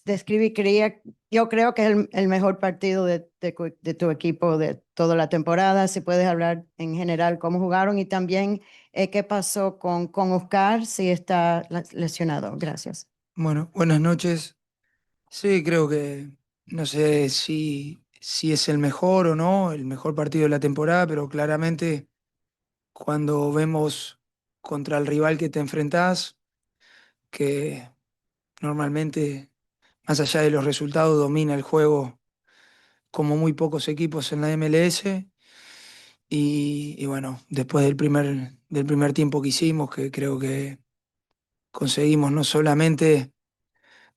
describiría, yo creo que es el mejor partido de tu equipo de toda la temporada. Si puedes hablar en general cómo jugaron y también qué pasó con Oscar, si está lesionado. Gracias. Bueno, buenas noches. Sí, creo que no sé si es el mejor o no, el mejor partido de la temporada, pero claramente cuando vemos contra el rival que te enfrentás, que normalmente, más allá de los resultados, domina el juego como muy pocos equipos en la MLS. Y bueno, después del primer tiempo que hicimos, que creo que conseguimos no solamente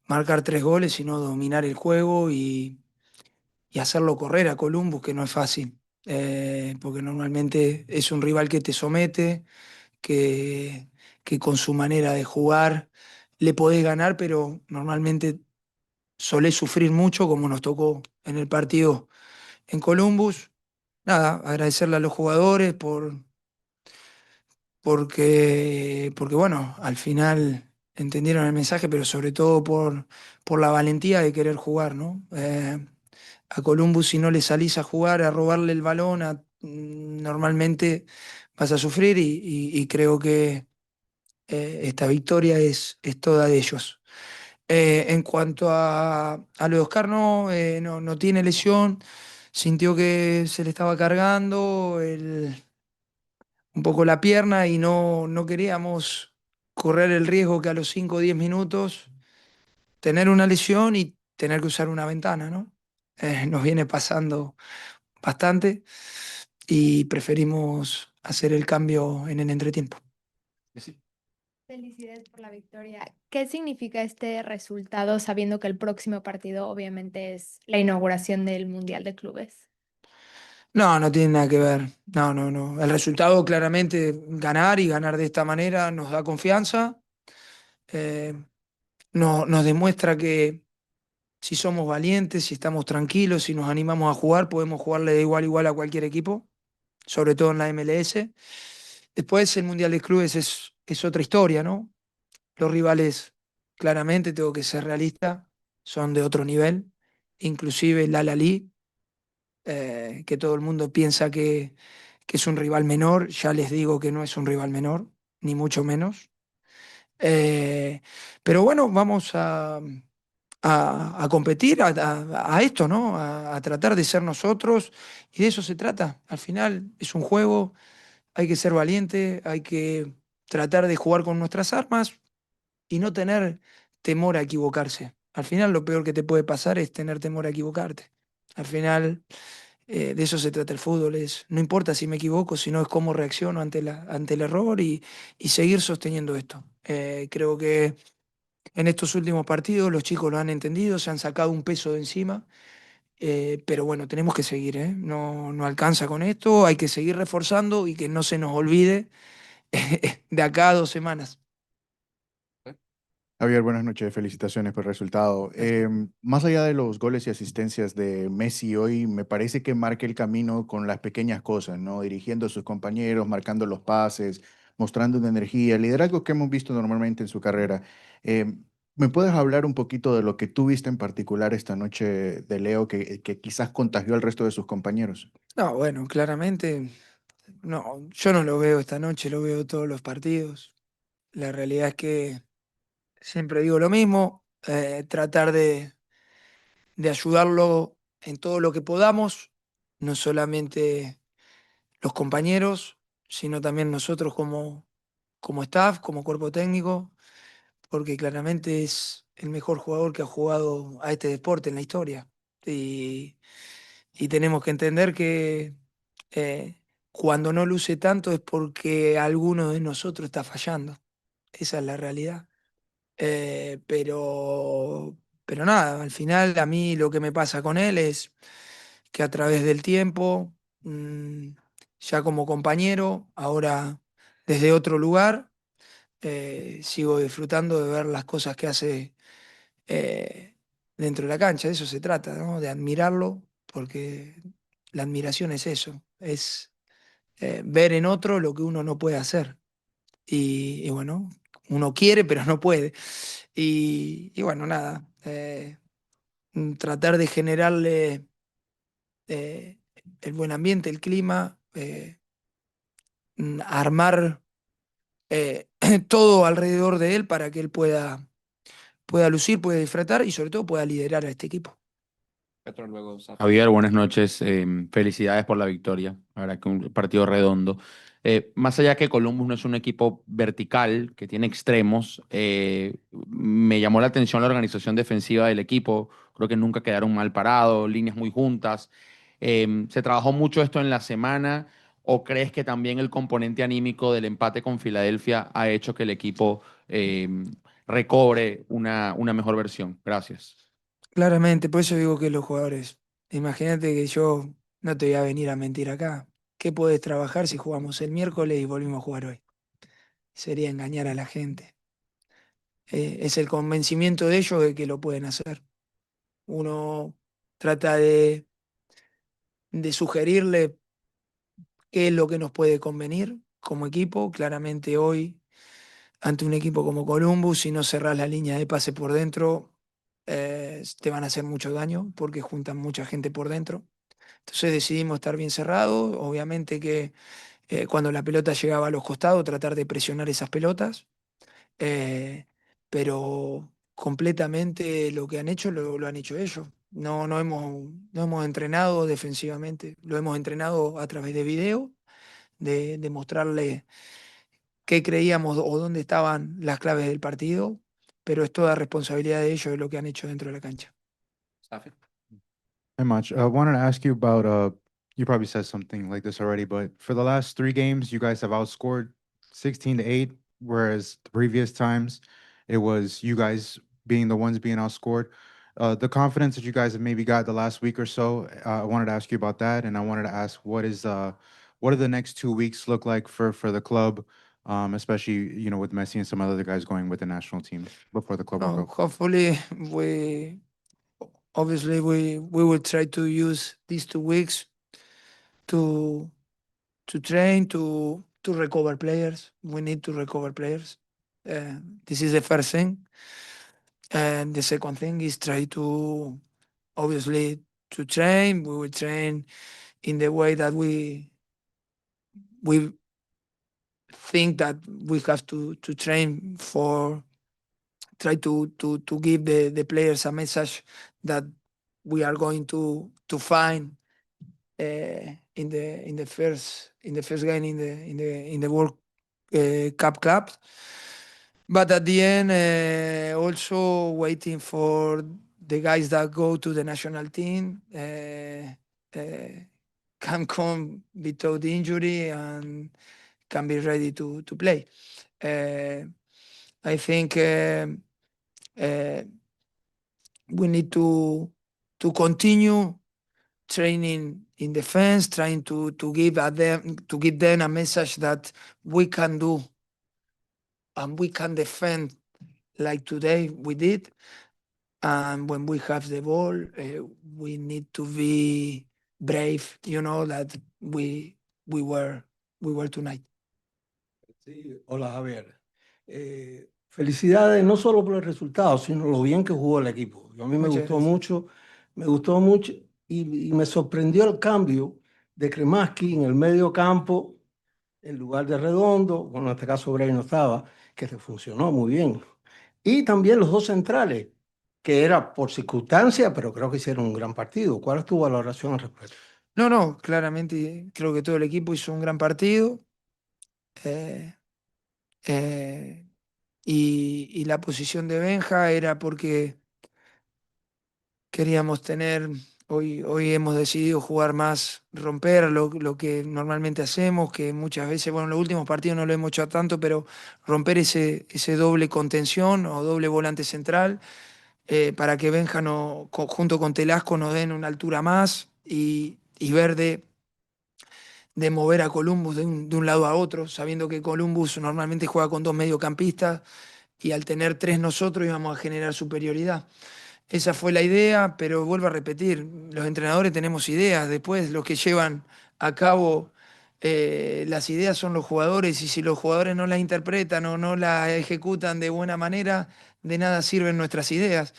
marcar 3 goles, sino dominar el juego y hacerlo correr a Columbus, que no es fácil, porque normalmente es un rival que te somete, que, que con su manera de jugar le podés ganar, pero normalmente solés sufrir mucho, como nos tocó en el partido en Columbus. Nada, agradecerle a los jugadores porque bueno, al final entendieron el mensaje, pero sobre todo por la valentía de querer jugar, ¿no? A Columbus, si no le salís a jugar, a robarle el balón, normalmente vas a sufrir y creo que esta victoria es toda de ellos. En cuanto a lo de Oscar, no tiene lesión, sintió que se le estaba cargando un poco la pierna y no queríamos correr el riesgo que a los 5 o 10 minutos tener una lesión y tener que usar una ventana, ¿no? Nos viene pasando bastante y preferimos hacer el cambio en el entretiempo. Sí. Felicidades por la victoria. ¿Qué significa este resultado sabiendo que el próximo partido obviamente es la inauguración del Mundial de Clubes? No tiene nada que ver. No. El resultado claramente ganar y ganar de esta manera nos da confianza. eh, nos demuestra que si somos valientes, si estamos tranquilos, si nos animamos a jugar, podemos jugarle de igual a igual a cualquier equipo, sobre todo en la MLS. Después el Mundial de Clubes es otra historia, ¿no? Los rivales, claramente, tengo que ser realista, son de otro nivel. Inclusive el Al-Ahly, que todo el mundo piensa que es un rival menor, ya les digo que no es un rival menor, ni mucho menos. Eh, pero bueno, vamos a competir a esto, ¿no? A tratar de ser nosotros y de eso se trata. Al final es un juego, hay que ser valiente, hay que tratar de jugar con nuestras armas y no tener temor a equivocarse. Al final lo peor que te puede pasar es tener temor a equivocarte. Al final de eso se trata el fútbol, no importa si me equivoco, sino es cómo reacciono ante el error y seguir sosteniendo esto. Creo que en estos últimos partidos los chicos lo han entendido, se han sacado un peso de encima, pero bueno, tenemos que seguir, ¿eh? No alcanza con esto, hay que seguir reforzando y que no se nos olvide de acá a 2 semanas. Javier, buenas noches, felicitaciones por el resultado. Gracias. Más allá de los goles y asistencias de Messi hoy, me parece que marca el camino con las pequeñas cosas, ¿no? Dirigiendo a sus compañeros, marcando los pases, mostrando una energía, el liderazgo que hemos visto normalmente en su carrera. ¿Me puedes hablar un poquito de lo que tú viste en particular esta noche de Leo que quizás contagió al resto de sus compañeros? No, bueno, claramente, no, yo no lo veo esta noche, lo veo todos los partidos. La realidad es que siempre digo lo mismo, tratar de ayudarlo en todo lo que podamos, no solamente los compañeros, sino también nosotros como staff, como cuerpo técnico, porque claramente es el mejor jugador que ha jugado a este deporte en la historia. Y, y tenemos que entender que cuando no luce tanto es porque alguno de nosotros está fallando. Esa es la realidad. Pero nada, al final a mí lo que me pasa con él es que a través del tiempo, mm, ya como compañero, ahora desde otro lugar, sigo disfrutando de ver las cosas que hace eh, dentro de la cancha. De eso se trata, ¿no? De admirarlo, porque la admiración es eso, es ver en otro lo que uno no puede hacer. Y bueno, uno quiere, pero no puede. Y bueno, nada, eh, tratar de generarle el buen ambiente, el clima, armar todo alrededor de él para que él pueda lucir, pueda disfrutar y sobre todo pueda liderar a este equipo. Javier, buenas noches. Felicidades por la victoria. La verdad que un partido redondo. Más allá que Columbus no es un equipo vertical que tiene extremos, me llamó la atención la organización defensiva del equipo. Creo que nunca quedaron mal parados, líneas muy juntas. ¿Se trabajó mucho esto en la semana o crees que también el componente anímico del empate con Filadelfia ha hecho que el equipo recobre una mejor versión? Gracias. Claramente, por eso digo que los jugadores, imagínate que yo no te voy a venir a mentir acá. ¿Qué puedes trabajar si jugamos el miércoles y volvimos a jugar hoy? Sería engañar a la gente. Es el convencimiento de ellos de que lo pueden hacer. Uno trata de sugerirle qué es lo que nos puede convenir como equipo. Claramente hoy, ante un equipo como Columbus, si no cerrás la línea de pase por dentro, te van a hacer mucho daño porque juntan mucha gente por dentro. Entonces decidimos estar bien cerrados. Obviamente que cuando la pelota llegaba a los costados, tratar de presionar esas pelotas. eh, pero completamente lo que han hecho lo han hecho ellos. No hemos entrenado defensivamente, lo hemos entrenado a través de video, de mostrarle qué creíamos o dónde estaban las claves del partido, pero es toda responsabilidad de ellos de lo que han hecho dentro de la cancha. Hey, Mach. I wanted to ask you about you probably said something like this already, but for the last 3 games, you guys have outscored 16-8, whereas the previous times it was you guys being the ones being outscored. The confidence that you guys have maybe got the last week or so, I wanted to ask you about that, and I wanted to ask what do the next 2 weeks look like for the club, especially with Messi and some other guys going with the national team before the club World No, Cup. hopefully obviously we will try to use these 2 weeks to train, to recover players. We need to recover players. This is the first thing. And the second thing is try to, obviously, to train. We will train in the way that we think that we have to train for, try to give the players a message that we are going to find in the first game in the World Cup clubs. But at the end, also waiting for the guys that go to the national team can come without injury and can be ready to play. I think we need to continue training in defense, trying to give them a message that we can do and we can defend like today we did. And when we have the ball, we need to be brave, that we were tonight. Sí, hola Javier. Felicidades no solo por el resultado, sino lo bien que jugó el equipo. A mí Muchas gracias. me gustó mucho y me sorprendió el cambio de Kremaski en el medio campo en lugar de Redondo, bueno, en este caso Bray no estaba, que te funcionó muy bien. Y también los dos centrales, que era por circunstancia, pero creo que hicieron un gran partido. ¿Cuál es tu valoración al respecto? No, claramente creo que todo el equipo hizo un gran partido. eh, eh, y la posición de Benja era porque queríamos hoy hemos decidido jugar más, romper lo que normalmente hacemos, que muchas veces, bueno, en los últimos partidos no lo hemos hecho tanto, pero romper ese doble contención o doble volante central para que Benja junto con Telasco nos den una altura más y ver de mover a Columbus de un lado a otro, sabiendo que Columbus normalmente juega con dos mediocampistas y al tener tres nosotros íbamos a generar superioridad. Esa fue la idea, pero vuelvo a repetir, los entrenadores tenemos ideas, después los que llevan a cabo las ideas son los jugadores y si los jugadores no las interpretan o no las ejecutan de buena manera, de nada sirven nuestras ideas.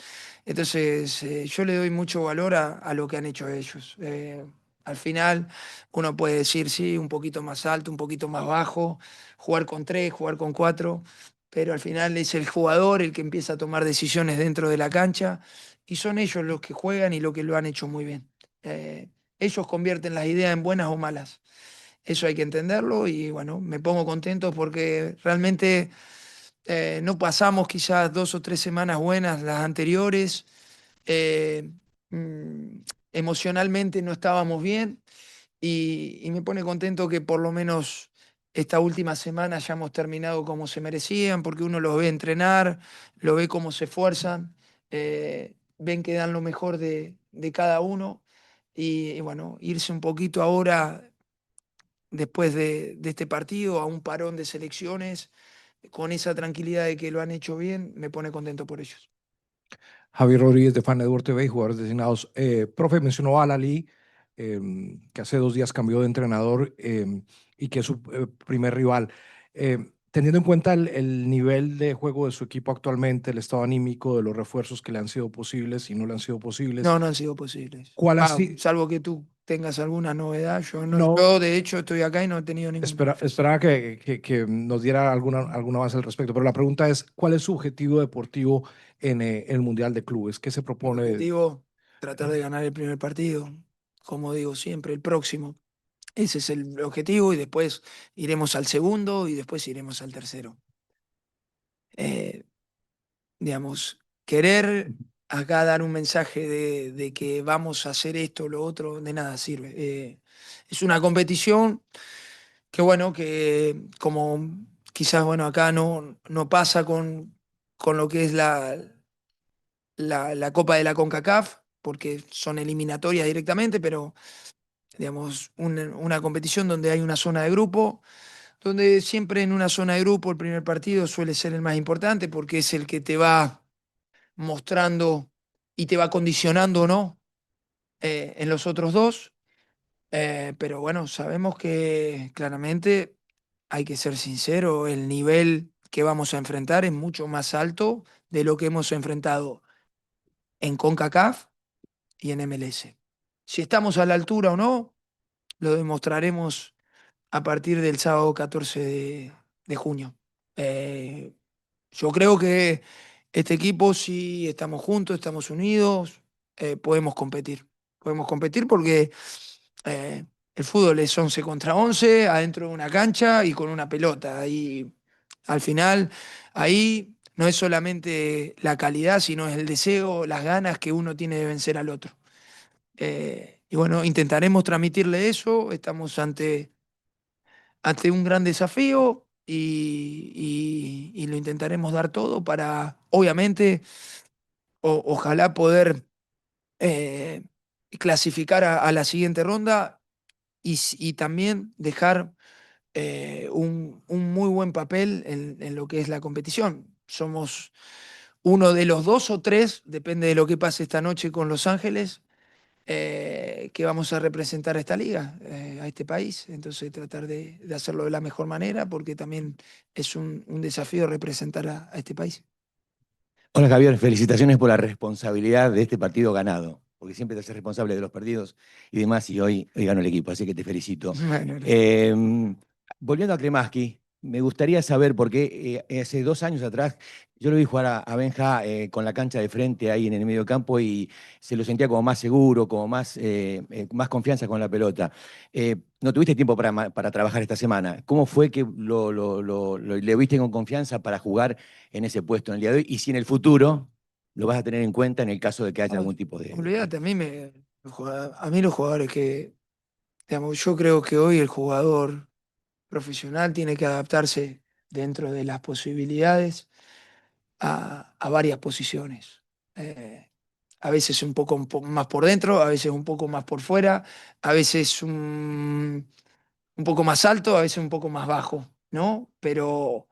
Entonces, yo le doy mucho valor a lo que han hecho ellos. Al final, uno puede decir, sí, un poquito más alto, un poquito más bajo, jugar con 3, jugar con 4, pero al final es el jugador el que empieza a tomar decisiones dentro de la cancha y son ellos los que juegan y los que lo han hecho muy bien. Ellos convierten las ideas en buenas o malas. Eso hay que entenderlo y bueno, me pongo contento porque realmente no pasamos quizás 2 o 3 semanas buenas las anteriores. eh, mm, Emocionalmente no estábamos bien y me pone contento que por lo menos esta última semana hayamos terminado como se merecían, porque uno los ve entrenar, lo ve cómo se esfuerzan, ven que dan lo mejor de cada uno y bueno, irse un poquito ahora después de este partido a un parón de selecciones con esa tranquilidad de que lo han hecho bien, me pone contento por ellos. Javier Rodríguez de Fan Network TV y jugadores designados. Profe, mencionó a Al-Ahly, que hace 2 días cambió de entrenador y que es su primer rival. Teniendo en cuenta el nivel de juego de su equipo actualmente, el estado anímico de los refuerzos que le han sido posibles y no le han sido posibles, No, no han sido posibles. ¿cuál ha Ah, sido? salvo que tú tengas alguna novedad, yo no, No, yo de hecho estoy acá y no he tenido ningún esperaba que nos diera alguna base al respecto, pero la pregunta es, ¿cuál es su objetivo deportivo en el Mundial de Clubes? ¿Qué se Mi propone? objetivo, tratar de ganar el primer partido, como digo siempre, el próximo. Ese es el objetivo y después iremos al segundo y después iremos al tercero. Eh, digamos, querer acá dar un mensaje de que vamos a hacer esto, lo otro, de nada sirve. Es una competición que bueno, que como quizás bueno, acá no pasa con lo que es la Copa de la CONCACAF, porque son eliminatorias directamente, pero digamos, una competición donde hay una zona de grupo, donde siempre en una zona de grupo el primer partido suele ser el más importante porque es el que te va mostrando y te va condicionando o no en los otros dos. Pero bueno, sabemos que claramente hay que ser sincero, el nivel que vamos a enfrentar es mucho más alto de lo que hemos enfrentado en CONCACAF y en MLS. Si estamos a la altura o no, lo demostraremos a partir del sábado 14 de junio. Eh, yo creo que este equipo, si estamos juntos, estamos unidos, podemos competir. Podemos competir porque eh, el fútbol es 11 contra 11 adentro de una cancha y con una pelota. Y al final, ahí no es solamente la calidad, sino es el deseo, las ganas que uno tiene de vencer al otro. Y bueno, intentaremos transmitirle eso. Estamos ante un gran desafío y lo intentaremos dar todo para, obviamente, ojalá poder eh, clasificar a la siguiente ronda y también dejar un muy buen papel en lo que es la competición. Somos uno de los 2 o 3, depende de lo que pase esta noche con Los Ángeles, que vamos a representar a esta liga, a este país. Entonces tratar de hacerlo de la mejor manera porque también es un desafío representar a este país. Hola Javier, felicitaciones por la responsabilidad de este partido ganado, porque siempre te haces responsable de los perdidos y demás, y hoy ganó el equipo, así que te felicito. Bueno, gracias. Volviendo a Kremaski, me gustaría saber, porque hace 2 años atrás yo lo vi jugar a Benja con la cancha de frente ahí en el medio campo y se lo sentía como más seguro, como más confianza con la pelota. No tuviste tiempo para trabajar esta semana. ¿Cómo fue que le viste con confianza para jugar en ese puesto en el día de hoy? Y si en el futuro lo vas a tener en cuenta en el caso de que haya algún tipo de... Olvídate, a mí los jugadores que, digamos, yo creo que hoy el jugador profesional tiene que adaptarse dentro de las posibilidades a varias posiciones. Eh, a veces un poco más por dentro, a veces un poco más por fuera, a veces un poco más alto, a veces un poco más bajo, ¿no? Pero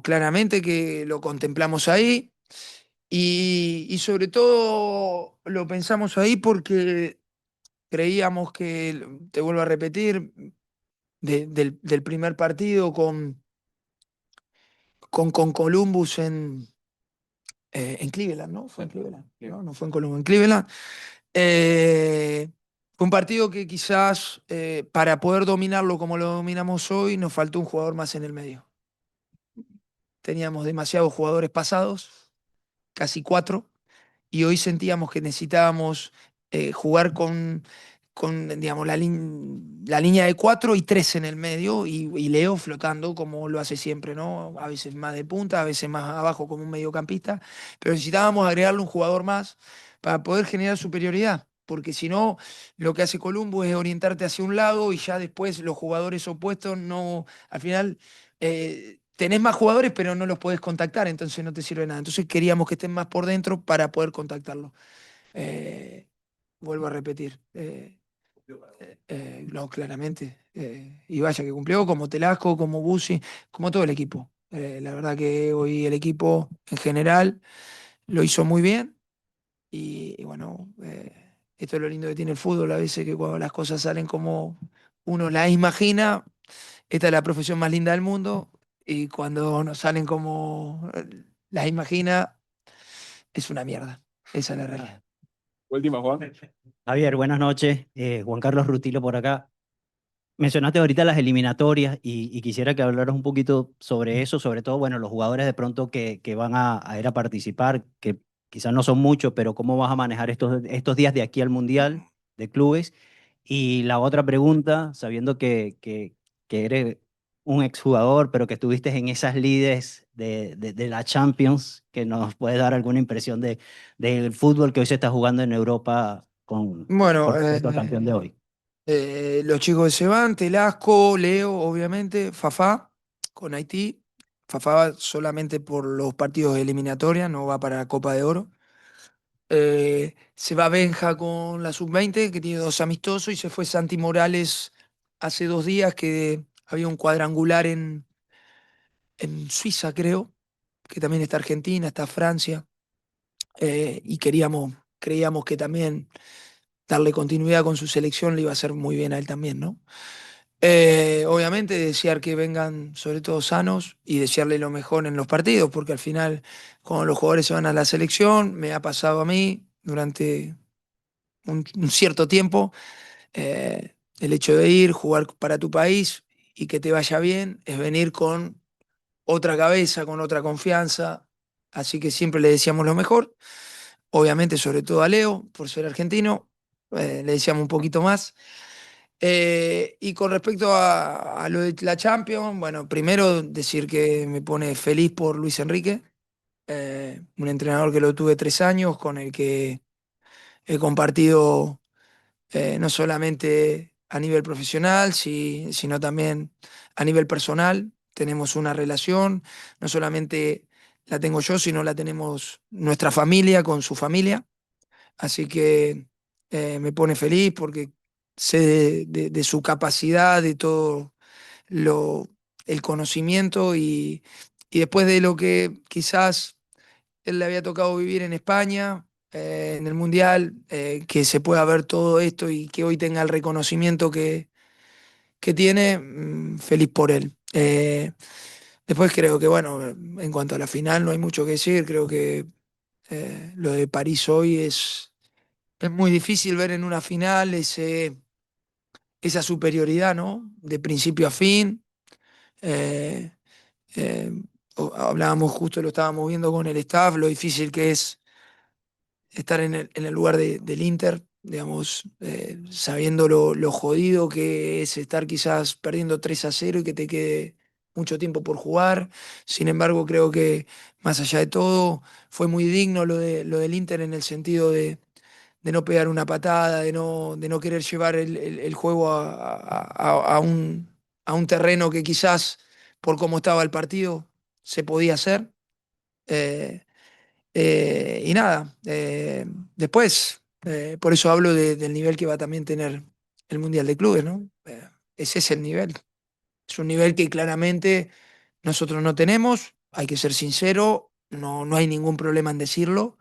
claramente que lo contemplamos ahí y sobre todo lo pensamos ahí porque creíamos que, te vuelvo a repetir, del primer partido con Columbus En Cleveland, ¿no? Fue en Cleveland, ¿no? No fue en Columbus, en Cleveland. Eh, Fue un partido que quizás para poder dominarlo como lo dominamos hoy nos faltó un jugador más en el medio. Teníamos demasiados jugadores pasados, casi 4, y hoy sentíamos que necesitábamos jugar con digamos, la línea de 4 y 3 en el medio y Leo flotando como lo hace siempre, ¿no? A veces más de punta, a veces más abajo como un mediocampista, pero necesitábamos agregarle un jugador más para poder generar superioridad, porque si no, lo que hace Columbo es orientarte hacia un lado y ya después los jugadores opuestos no, al final tenés más jugadores, pero no los podés contactar, entonces no te sirve de nada. Entonces queríamos que estén más por dentro para poder contactarlo. Eh, Vuelvo a repetir. No, claramente. Y vaya que cumplió, como Telasco, como Busi, como todo el equipo. La verdad que hoy el equipo en general lo hizo muy bien. Y bueno, esto es lo lindo que tiene el fútbol, a veces que cuando las cosas salen como uno las imagina, esta es la profesión más linda del mundo. Y cuando no salen como las imagina, es una mierda. Esa es la realidad. Última, Juan. Javier, buenas noches. Juan Carlos Rutilo por acá. Mencionaste ahorita las eliminatorias y quisiera que hablaras un poquito sobre eso, sobre todo, bueno, los jugadores de pronto que van a ir a participar, que quizás no son muchos, pero cómo vas a manejar estos días de aquí al Mundial de clubes. Y la otra pregunta, sabiendo que eres un exjugador, pero que estuviste en esas lides de la Champions, que nos puede dar alguna impresión del fútbol que hoy se está jugando en Europa Bueno, con respecto al campeón de hoy. los chicos que se van, Telasco, Leo, obviamente, Fafá con Haití. Fafá va solamente por los partidos de eliminatoria, no va para la Copa de Oro. Se va Benja con la sub-20, que tiene 2 amistosos, y se fue Santi Morales hace 2 días, que había un cuadrangular en Suiza, creo, que también está Argentina, está Francia, y creíamos que también darle continuidad con su selección le iba a hacer muy bien a él también, ¿no? Obviamente desear que vengan sobre todo sanos y desearle lo mejor en los partidos, porque al final cuando los jugadores se van a la selección, me ha pasado a mí durante un cierto tiempo, el hecho de ir, jugar para tu país y que te vaya bien, es venir con otra cabeza, con otra confianza, así que siempre le deseamos lo mejor, obviamente sobre todo a Leo, por ser argentino, le deseamos un poquito más. Y con respecto a lo de la Champions, bueno, primero decir que me pone feliz por Luis Enrique, un entrenador que lo tuve 3 años, con el que he compartido no solamente a nivel profesional, sino también a nivel personal. Tenemos una relación, no solamente la tengo yo, sino la tenemos nuestra familia con su familia. Así que me pone feliz porque sé de su capacidad, de todo lo, el conocimiento y después de lo que quizás él le había tocado vivir en España, en el Mundial, que se pueda ver todo esto y que hoy tenga el reconocimiento que tiene, feliz por él. Después creo que, bueno, en cuanto a la final no hay mucho que decir, creo que lo de París hoy es muy difícil ver en una final esa superioridad, ¿no? De principio a fin. Eh, eh, Hablábamos justo, lo estábamos viendo con el staff, lo difícil que es estar en el lugar del Inter, digamos, sabiendo lo jodido que es estar quizás perdiendo 3-0 y que te quede mucho tiempo por jugar. Sin embargo, creo que más allá de todo, fue muy digno lo del Inter en el sentido de no pegar una patada, de no querer llevar el juego a un terreno que quizás, por cómo estaba el partido, se podía hacer. Eh, y nada, después, por eso hablo del nivel que va a también tener el Mundial de Clubes, ¿no? Ese es el nivel. Es un nivel que claramente nosotros no tenemos, hay que ser sincero, no hay ningún problema en decirlo.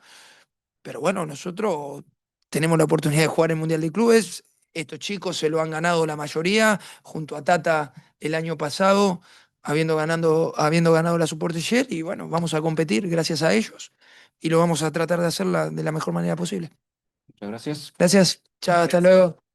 Pero bueno, nosotros tenemos la oportunidad de jugar el Mundial de Clubes. Estos chicos se lo han ganado la mayoría, junto a Tata el año pasado, habiendo ganado la Support Share. Y bueno, vamos a competir gracias a ellos. y lo vamos a tratar de hacer de la mejor manera posible. Muchas gracias. Gracias. Chao, hasta luego.